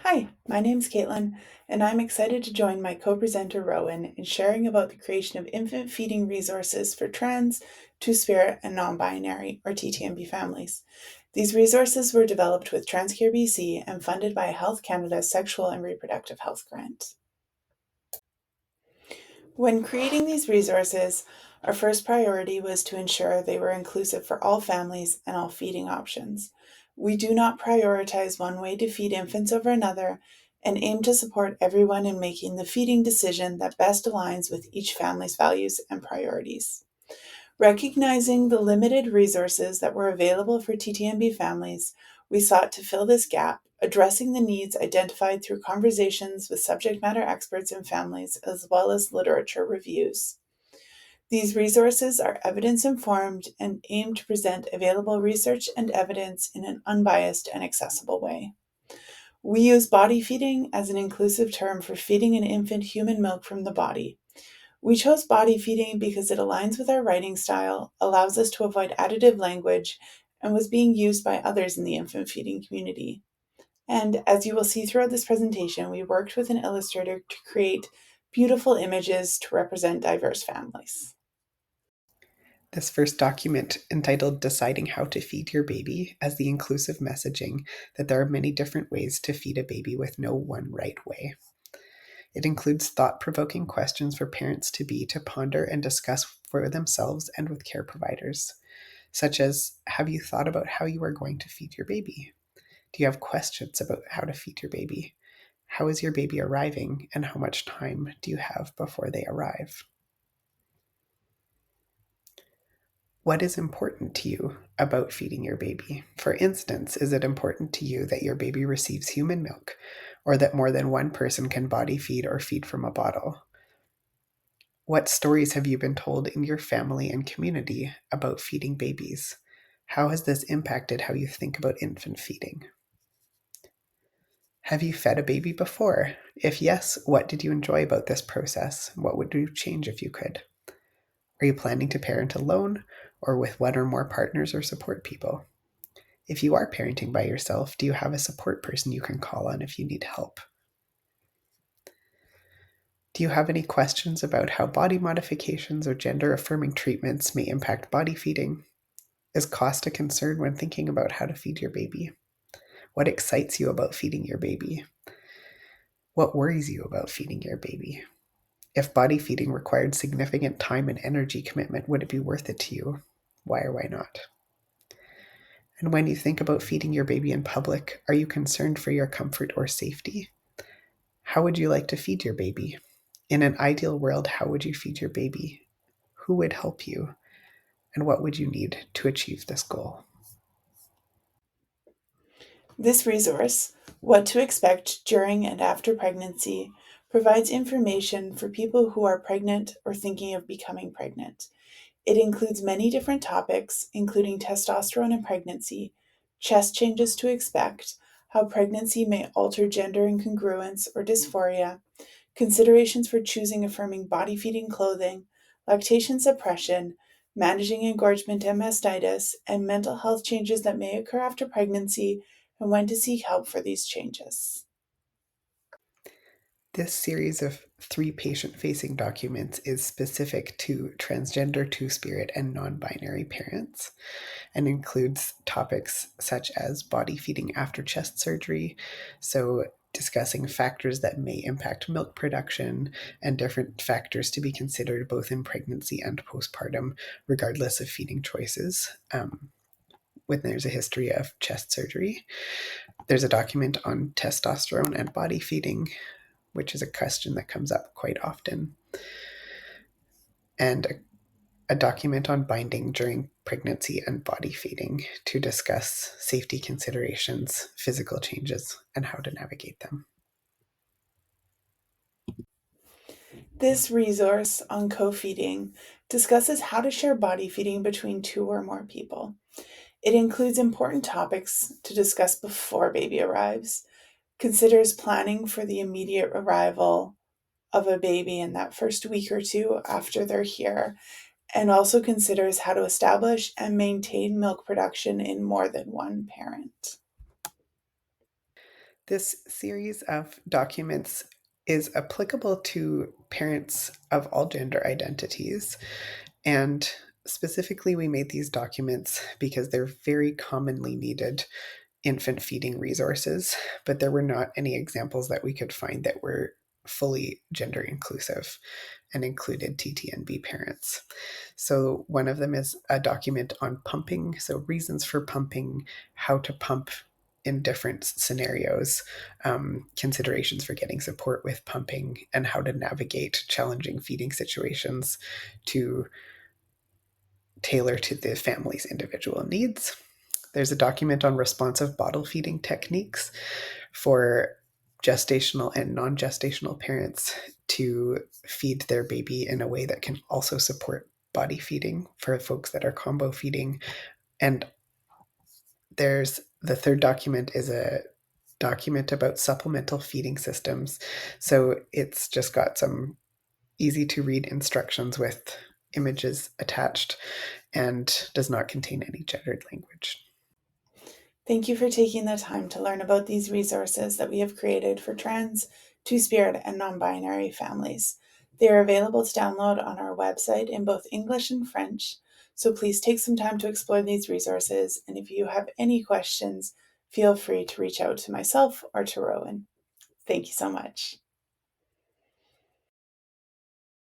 Hi, my name's Caitlin, and I'm excited to join my co-presenter Rowan in sharing about the creation of infant feeding resources for trans, two-spirit, and non-binary, or TTNB families. These resources were developed with Transcare BC and funded by Health Canada's Sexual and Reproductive Health Grant. When creating these resources, our first priority was to ensure they were inclusive for all families and all feeding options. We do not prioritize one way to feed infants over another and aim to support everyone in making the feeding decision that best aligns with each family's values and priorities. Recognizing the limited resources that were available for TTNB families, we sought to fill this gap, addressing the needs identified through conversations with subject matter experts and families, as well as literature reviews. These resources are evidence informed and aim to present available research and evidence in an unbiased and accessible way. We use body feeding as an inclusive term for feeding an infant human milk from the body. We chose body feeding because it aligns with our writing style, allows us to avoid additive language, and was being used by others in the infant feeding community. And as you will see throughout this presentation, we worked with an illustrator to create beautiful images to represent diverse families. This first document, entitled Deciding How to Feed Your Baby, has the inclusive messaging that there are many different ways to feed a baby with no one right way. It includes thought-provoking questions for parents-to-be to ponder and discuss for themselves and with care providers, such as, have you thought about how you are going to feed your baby? Do you have questions about how to feed your baby? How is your baby arriving, and how much time do you have before they arrive? What is important to you about feeding your baby? For instance, is it important to you that your baby receives human milk, or that more than one person can body feed or feed from a bottle? What stories have you been told in your family and community about feeding babies? How has this impacted how you think about infant feeding? Have you fed a baby before? If yes, what did you enjoy about this process? What would you change if you could? Are you planning to parent alone or with one or more partners or support people? If you are parenting by yourself, do you have a support person you can call on if you need help? Do you have any questions about how body modifications or gender affirming treatments may impact body feeding? Is cost a concern when thinking about how to feed your baby? What excites you about feeding your baby? What worries you about feeding your baby? If body feeding required significant time and energy commitment, would it be worth it to you? Why or why not? And when you think about feeding your baby in public, are you concerned for your comfort or safety? How would you like to feed your baby? In an ideal world, how would you feed your baby? Who would help you? And what would you need to achieve this goal? This resource, What to Expect During and After Pregnancy, provides information for people who are pregnant or thinking of becoming pregnant. It includes many different topics, including testosterone and pregnancy, chest changes to expect, how pregnancy may alter gender incongruence or dysphoria, considerations for choosing affirming body feeding clothing, lactation suppression, managing engorgement and mastitis, and mental health changes that may occur after pregnancy and when to seek help for these changes. This series of 3 patient-facing documents is specific to transgender, two-spirit, and non-binary parents, and includes topics such as body feeding after chest surgery, so discussing factors that may impact milk production and different factors to be considered both in pregnancy and postpartum, regardless of feeding choices. When there's a history of chest surgery. There's a document on testosterone and body feeding, which is a question that comes up quite often, and a document on binding during pregnancy and body feeding to discuss safety considerations, physical changes, and how to navigate them. This resource on co-feeding discusses how to share body feeding between two or more people. It includes important topics to discuss before baby arrives, considers planning for the immediate arrival of a baby in that first week or two after they're here, and also considers how to establish and maintain milk production in more than one parent. This series of documents is applicable to parents of all gender identities. And specifically, we made these documents because they're very commonly needed infant feeding resources, but there were not any examples that we could find that were fully gender inclusive and included TTNB parents. So one of them is a document on pumping, so reasons for pumping, how to pump in different scenarios, considerations for getting support with pumping, and how to navigate challenging feeding situations to tailor to the family's individual needs. There's a document on responsive bottle feeding techniques for gestational and non gestational parents to feed their baby in a way that can also support body feeding for folks that are combo feeding. And there's the third document is a document about supplemental feeding systems. So it's just got some easy to read instructions with images attached and does not contain any gendered language. Thank you for taking the time to learn about these resources that we have created for trans, two-spirit, and non-binary families. They are available to download on our website in both English and French, so please take some time to explore these resources, and if you have any questions, feel free to reach out to myself or to Rowan. Thank you so much.